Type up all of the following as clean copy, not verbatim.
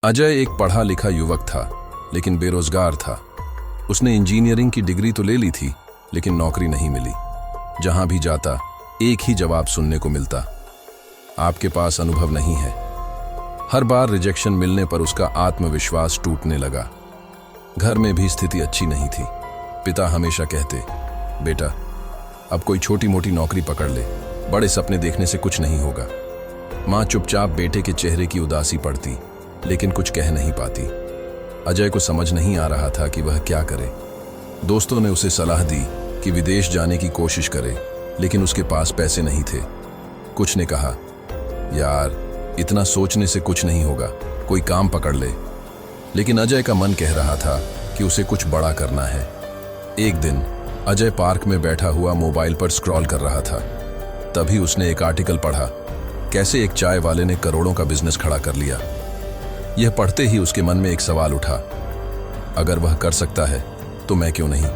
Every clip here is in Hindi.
अजय एक पढ़ा लिखा युवक था, लेकिन बेरोजगार था। उसने इंजीनियरिंग की डिग्री तो ले ली थी, लेकिन नौकरी नहीं मिली। जहां भी जाता एक ही जवाब सुनने को मिलता, आपके पास अनुभव नहीं है। हर बार रिजेक्शन मिलने पर उसका आत्मविश्वास टूटने लगा। घर में भी स्थिति अच्छी नहीं थी। पिता हमेशा कहते, बेटा अब कोई छोटी मोटी नौकरी पकड़ ले, बड़े सपने देखने से कुछ नहीं होगा। माँ चुपचाप बेटे के चेहरे की उदासी पड़ती, लेकिन कुछ कह नहीं पाती। अजय को समझ नहीं आ रहा था कि वह क्या करे। दोस्तों ने उसे सलाह दी कि विदेश जाने की कोशिश करे, लेकिन उसके पास पैसे नहीं थे। कुछ ने कहा, यार इतना सोचने से कुछ नहीं होगा, कोई काम पकड़ ले। लेकिन अजय का मन कह रहा था कि उसे कुछ बड़ा करना है। एक दिन अजय पार्क में बैठा हुआ मोबाइल पर स्क्रॉल कर रहा था। तभी उसने एक आर्टिकल पढ़ा, कैसे एक चाय वाले ने करोड़ों का बिजनेस खड़ा कर लिया। यह पढ़ते ही उसके मन में एक सवाल उठा, अगर वह कर सकता है तो मैं क्यों नहीं।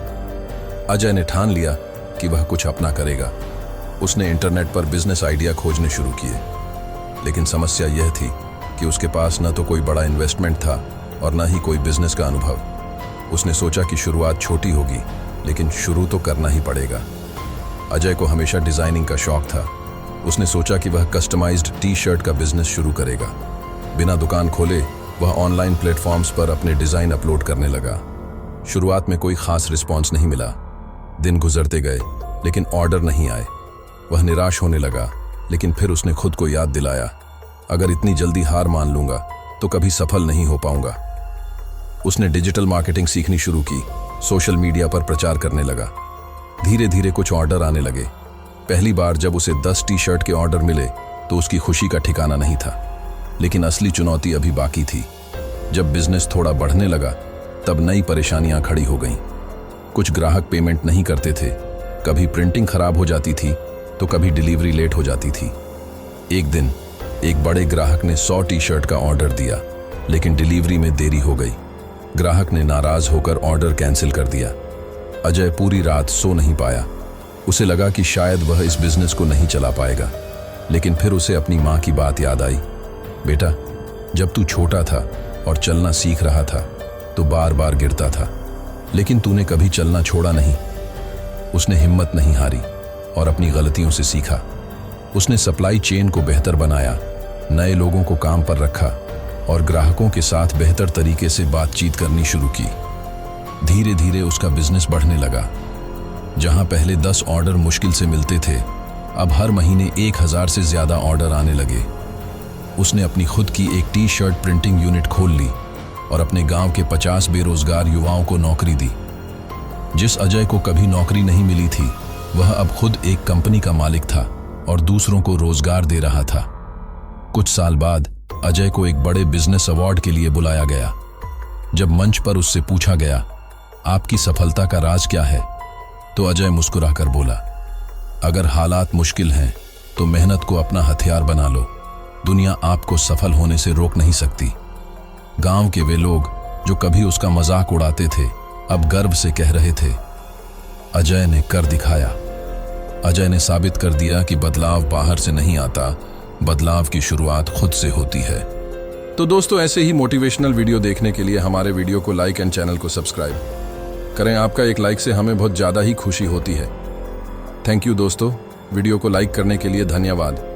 अजय ने ठान लिया कि वह कुछ अपना करेगा। उसने इंटरनेट पर बिजनेस आइडिया खोजने शुरू किए, लेकिन समस्या यह थी कि उसके पास न तो कोई बड़ा इन्वेस्टमेंट था और न ही कोई बिजनेस का अनुभव। उसने सोचा कि शुरुआत छोटी होगी, लेकिन शुरू तो करना ही पड़ेगा। अजय को हमेशा डिजाइनिंग का शौक था। उसने सोचा कि वह कस्टमाइज्ड टी शर्ट का बिजनेस शुरू करेगा। बिना दुकान खोले वह ऑनलाइन प्लेटफॉर्म्स पर अपने डिजाइन अपलोड करने लगा। शुरुआत में कोई खास रिस्पॉन्स नहीं मिला। दिन गुजरते गए, लेकिन ऑर्डर नहीं आए। वह निराश होने लगा, लेकिन फिर उसने खुद को याद दिलाया, अगर इतनी जल्दी हार मान लूंगा तो कभी सफल नहीं हो पाऊंगा। उसने डिजिटल मार्केटिंग सीखनी शुरू की, सोशल मीडिया पर प्रचार करने लगा। धीरे धीरे कुछ ऑर्डर आने लगे। पहली बार जब उसे 10 टी शर्ट के ऑर्डर मिले तो उसकी खुशी का ठिकाना नहीं था। लेकिन असली चुनौती अभी बाकी थी। जब बिजनेस थोड़ा बढ़ने लगा, तब नई परेशानियां खड़ी हो गईं। कुछ ग्राहक पेमेंट नहीं करते थे, कभी प्रिंटिंग खराब हो जाती थी तो कभी डिलीवरी लेट हो जाती थी। एक दिन एक बड़े ग्राहक ने 100 टी शर्ट का ऑर्डर दिया, लेकिन डिलीवरी में देरी हो गई। ग्राहक ने नाराज होकर ऑर्डर कैंसिल कर दिया। अजय पूरी रात सो नहीं पाया। उसे लगा कि शायद वह इस बिजनेस को नहीं चला पाएगा। लेकिन फिर उसे अपनी माँ की बात याद आई, बेटा जब तू छोटा था और चलना सीख रहा था तो बार बार गिरता था, लेकिन तूने कभी चलना छोड़ा नहीं। उसने हिम्मत नहीं हारी और अपनी गलतियों से सीखा। उसने सप्लाई चेन को बेहतर बनाया, नए लोगों को काम पर रखा और ग्राहकों के साथ बेहतर तरीके से बातचीत करनी शुरू की। धीरे धीरे उसका बिजनेस बढ़ने लगा। जहां पहले 10 ऑर्डर मुश्किल से मिलते थे, अब हर महीने 1000 से ज्यादा ऑर्डर आने लगे। उसने अपनी खुद की एक टी शर्ट प्रिंटिंग यूनिट खोल ली और अपने गांव के 50 बेरोजगार युवाओं को नौकरी दी। जिस अजय को कभी नौकरी नहीं मिली थी, वह अब खुद एक कंपनी का मालिक था और दूसरों को रोजगार दे रहा था। कुछ साल बाद अजय को एक बड़े बिजनेस अवार्ड के लिए बुलाया गया। जब मंच पर उससे पूछा गया, आपकी सफलता का राज क्या है, तो अजय मुस्कुराकर बोला, अगर हालात मुश्किल हैं तो मेहनत को अपना हथियार बना लो। दुनिया आपको सफल होने से रोक नहीं सकती। गांव के वे लोग जो कभी उसका मजाक उड़ाते थे, अब गर्व से कह रहे थे, अजय ने कर दिखाया। अजय ने साबित कर दिया कि बदलाव बाहर से नहीं आता, बदलाव की शुरुआत खुद से होती है। तो दोस्तों, ऐसे ही मोटिवेशनल वीडियो देखने के लिए हमारे वीडियो को लाइक एंड चैनल को सब्सक्राइब करें। आपका एक लाइक से हमें बहुत ज़्यादा ही खुशी होती है। थैंक यू दोस्तों, वीडियो को लाइक करने के लिए धन्यवाद।